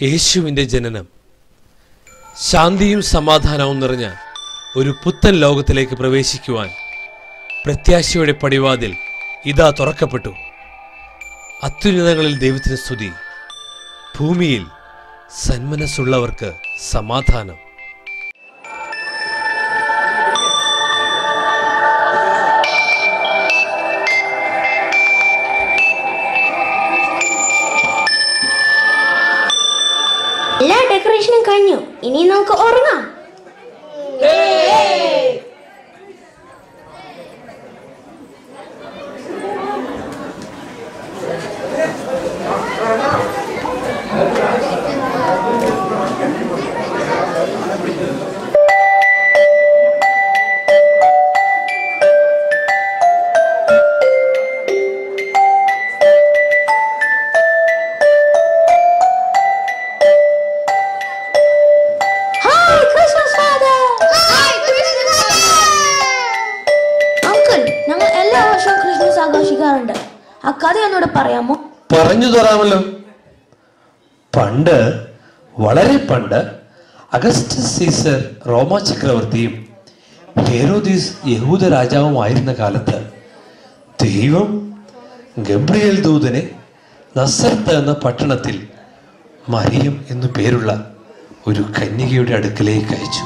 യേശുവിൻ്റെ ജനനം ശാന്തിയും സമാധാനവും നിറഞ്ഞ ഒരു പുത്തൻ ലോകത്തിലേക്ക് പ്രവേശിക്കുവാൻ പ്രത്യാശയുടെ പടിവാതിൽ ഇതാ തുറക്കപ്പെട്ടു. അത്യുന്നതങ്ങളിൽ ദൈവത്തിന് സ്തുതി, ഭൂമിയിൽ സന്മനസ്സുള്ളവർക്ക് സമാധാനം. എല്ലാ ഡെക്കറേഷനും കഴിഞ്ഞു, ഇനി നമുക്ക് ഉറങ്ങാം. ആഘോഷിക്കാറുണ്ട്. ആ കഥ ഒന്നുകൂടെ പറയാമോ? പറഞ്ഞു തരാമല്ലോ. പണ്ട്, വളരെ പണ്ട്, അഗസ്റ്റസ് സീസർ റോമ ചക്രവർത്തിയും ഹെരോദീസ് യഹൂദ രാജാവുമായിരുന്ന കാലത്ത് ദൈവം ഗബ്രിയേൽ ദൂതനെ നസറത്ത് എന്ന പട്ടണത്തിൽ മറിയം എന്നു പേരുള്ള ഒരു കന്യകയുടെ അടുക്കലേക്ക് അയച്ചു.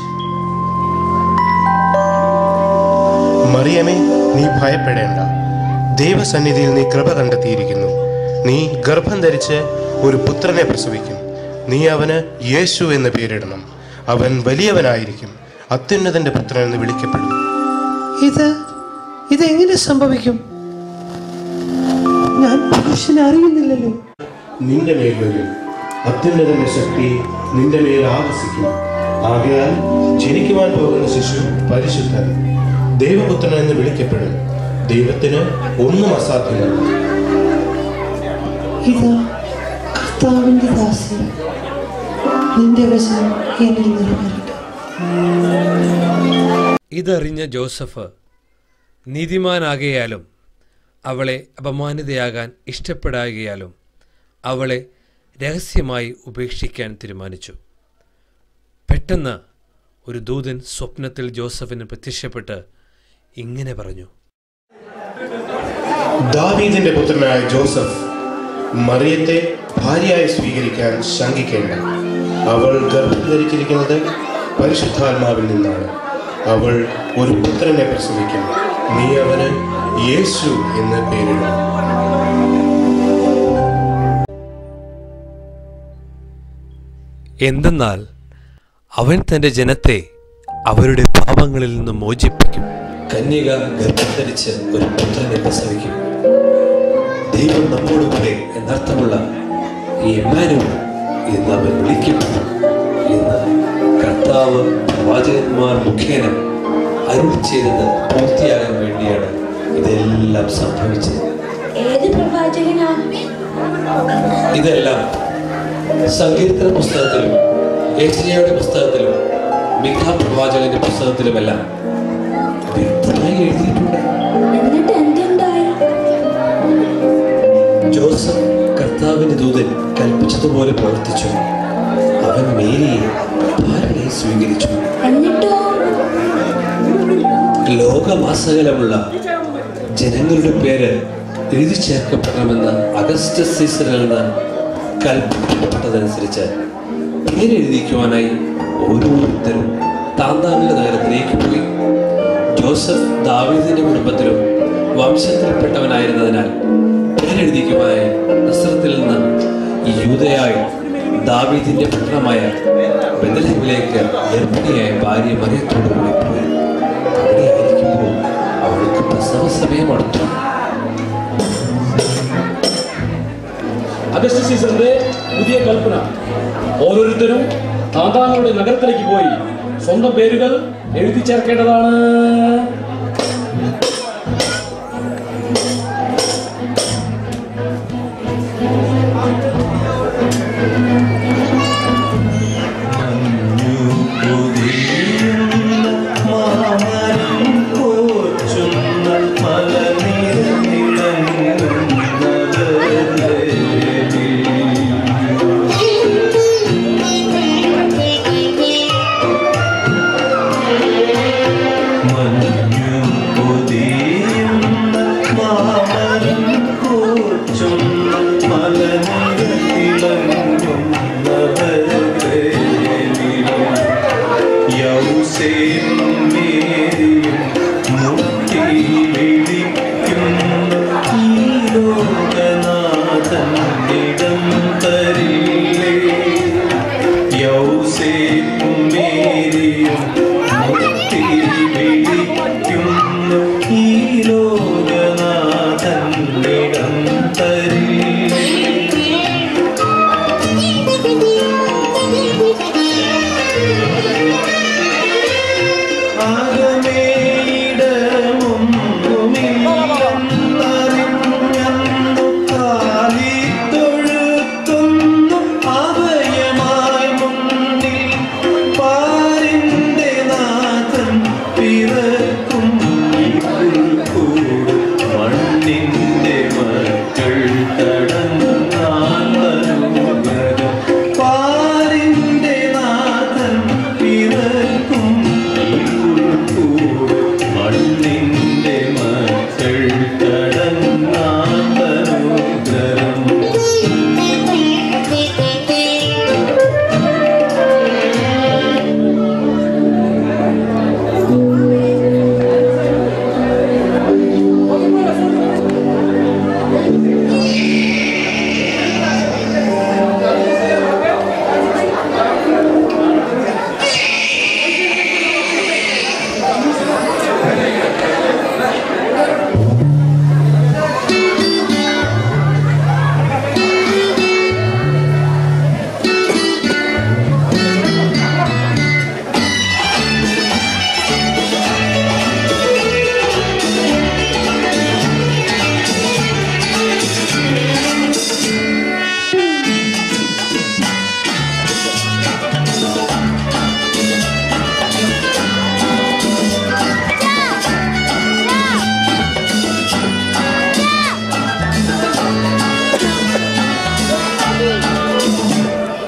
മറിയമേ, നീ ഭയപ്പെടേണ്ട. ദൈവസന്നിധിയിൽ നീ കൃപ കണ്ടെത്തിയിരിക്കുന്നു. നീ ഗർഭം ധരിച്ച് ഒരു പുത്രനെ പ്രസവിക്കും. നീ അവന് യേശു എന്ന് പേരിടണം. അവൻ വലിയവനായിരിക്കും, അത്യുന്നതന്റെ പുത്രൻ എന്ന് വിളിക്കപ്പെടും. ഇതെങ്ങനെ സംഭവിക്കും? ഞാൻ പുരുഷനെ അറിയുന്നില്ലല്ലോ. നിന്റെ മേൽ വരും, അത്യുന്നതന്റെ ശക്തി നിന്റെ മേൽ ആവസിക്കും. ആകയാൽ ജനിക്കുവാൻ പോകുന്ന ശിശു പരിശുദ്ധൻ, ദൈവപുത്രൻ എന്ന് വിളിക്കപ്പെടും. ദൈവത്തിന് ഒന്നും അസാധ്യമല്ല. ഇതാ കർത്താവിന്റെ ദാസൻ, നിന്റെ വചനം എന്നിൽ നിറവേറട്ടെ. ഇതറിഞ്ഞ ജോസഫ് നീതിമാനാകയാലും അവളെ അപമാനിതയാകാൻ ഇഷ്ടപ്പെടാകയാലും അവളെ രഹസ്യമായി ഉപേക്ഷിക്കാൻ തീരുമാനിച്ചു. പെട്ടെന്ന് ഒരു ദൂതൻ സ്വപ്നത്തിൽ ജോസഫിന് പ്രത്യക്ഷപ്പെട്ട് ഇങ്ങനെ പറഞ്ഞു: ദാവീദിന്റെ പുത്രനായ ജോസഫ്, മറിയത്തെ ഭാര്യയായി സ്വീകരിക്കാൻ ശങ്കിക്കേണ്ട. അവൾ ഗർഭം ധരിച്ചിരിക്കുന്നത് പരിശുദ്ധാത്മാവിൽ നിന്നാണ്. അവൾ ഒരു പുത്രനെ പ്രസവിക്കും. നീ അവന് യേശു എന്ന് പേരിടണം. എന്തെന്നാൽ അവൻ തൻ്റെ ജനത്തെ അവരുടെ പാപങ്ങളിൽ നിന്ന് മോചിപ്പിക്കും. കന്യക ഗർഭം ധരിച്ച് ഒരു പുത്രനെ പ്രസവിക്കും. ദൈവം നമ്മോടുകൂടെ എന്നർത്ഥമുള്ള ഇമ്മാനുവേൽ എന്ന് അവൻ വിളിക്കപ്പെടും എന്ന് കർത്താവ് പ്രവാചകന്മാർ മുഖേന അരുളി ചെയ്തത് പൂർത്തിയാകാൻ വേണ്ടിയാണ് ഇതെല്ലാം സംഭവിച്ചത്. ഏത് പ്രവാചകനാണ്? ഇതെല്ലാം സങ്കീർത്തന പുസ്തകത്തിലും യെശയ്യായുടെ പുസ്തകത്തിലും മിഖ പ്രവാചകന്റെ പുസ്തകത്തിലുമെല്ലാം വ്യക്തമായി എഴുതിയിട്ടുണ്ട്. എന്നിട്ട് എന്തുണ്ടായി? ജോസഫ് കർത്താവിന്റെ ദൂതൻ കൽപ്പിച്ചതുപോലെ പ്രവർത്തിച്ചു. അവൻ മേരിയെ ഭാര്യയായി സ്വീകരിച്ചു. എന്നിട്ടോ? ലോകമാസകലമുള്ള ജനങ്ങളുടെ പേര് എഴുതി ചേർക്കപ്പെടണമെന്ന് അഗസ്റ്റസ് സീസറിൽ നിന്ന് കൽപ്പിക്കപ്പെട്ടതനുസരിച്ച് പേരെഴുതിക്കുവാനായി ഓരോരുത്തരും താന്താങ്ങളുടെ നഗരത്തിലേക്ക് പോയി. ജോസഫ് ദാവീദിന്റെ കുടുംബത്തിലും വംശത്തിൽപ്പെട്ടവനായിരുന്നതിനാൽ പേരെഴുതിക്കുവാനായി നസ്രത്തിൽ നിന്ന് യൂദയായ ദാവീദിന്റെ പട്ടണമായ ബെത്ലഹേമിലേക്ക് ഗർഭിണിയായ ഭാര്യ മറിയത്തോടു കൂടി പോയി. അവിടെയായിരിക്കുമ്പോൾ അവൾക്ക് പ്രസവ സമയം അടുത്തു. അഗസ്റ്റസ് സീസറിന്റെ പുതിയ കൽപ്പന: ഓരോരുത്തരും താന്താങ്ങളുടെ നഗരത്തിലേക്ക് പോയി സ്വന്തം പേരുകൾ എഴുതി ചേർക്കേണ്ടതാണ്.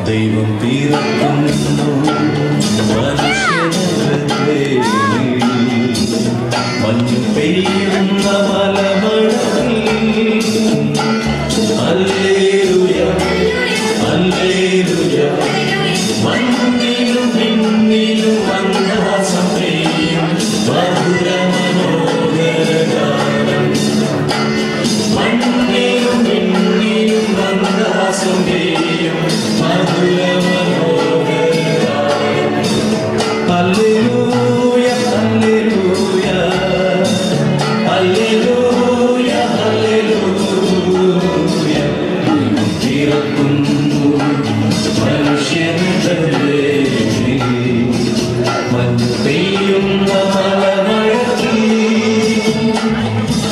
ദൈവം തീർക്കുന്നു മനുഷ്യനെ മഞ്ഞു പെയ്യുന്ന മലമഴയിൽ ഹല്ലേലൂയ ഹല്ലേലൂയ മണ്ണിലും പിന്നിലും മന്ദഹാസം പെയ്യും മധുര മനോഹരഗാനം മണ്ണിലും പിന്നിലും മന്ദഹാസം പെയ്യും മധുര മനോഹരഗാനം ഹല്ലേലൂയ ഹല്ലേലൂയ ഹല്ലേലൂയ ഹല്ലേലൂയ ദൈവം തീർക്കുന്നു മനുഷ്യന്റെ മഞ്ഞു പെയ്യുന്ന മലമഴയിൽ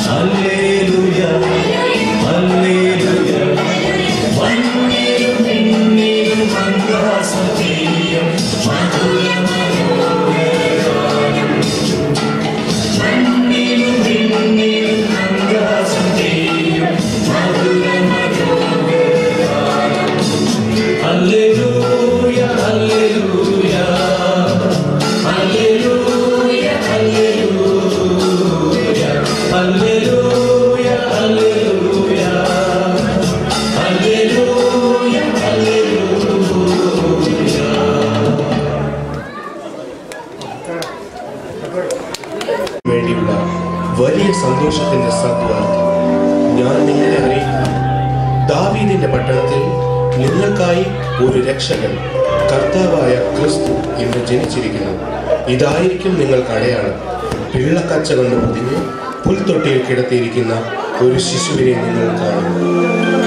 ഹല്ലേലൂയ ഹല്ലേലൂയ മണ്ണിലും പിന്നിലും മന്ദഹാസം പെയ്യും മധുര മനോഹരഗാനം മണ്ണിലും പിന്നിലും മന്ദഹാസം പെയ്യും മധുര മനോഹരഗാനം hallelujah hallelujah hallelujah hallelujah hallelujah hallelujah hallelujah hallelujah വേണ്ടിയുള്ള വലിയ സന്തോഷത്തിന്റെ സദ്വാർത്ത ഞാൻ നിങ്ങളെ അറിയിക്കുന്നു. ദാവീദിന്റെ പട്ടണത്തിൽ നിങ്ങൾക്കായി ഒരു രക്ഷകൻ കർത്താവായ ക്രിസ്തു ഇന്ന് ജനിച്ചിരിക്കുന്നു. ഇതായിരിക്കും നിങ്ങൾക്ക് അടയാളം. പിള്ളക്കച്ച കൊണ്ട് പൊതിഞ്ഞ് പുൽത്തൊട്ടിയിൽ കിടത്തിയിരിക്കുന്ന ഒരു ശിശുവിനെ നിങ്ങൾ കാണും.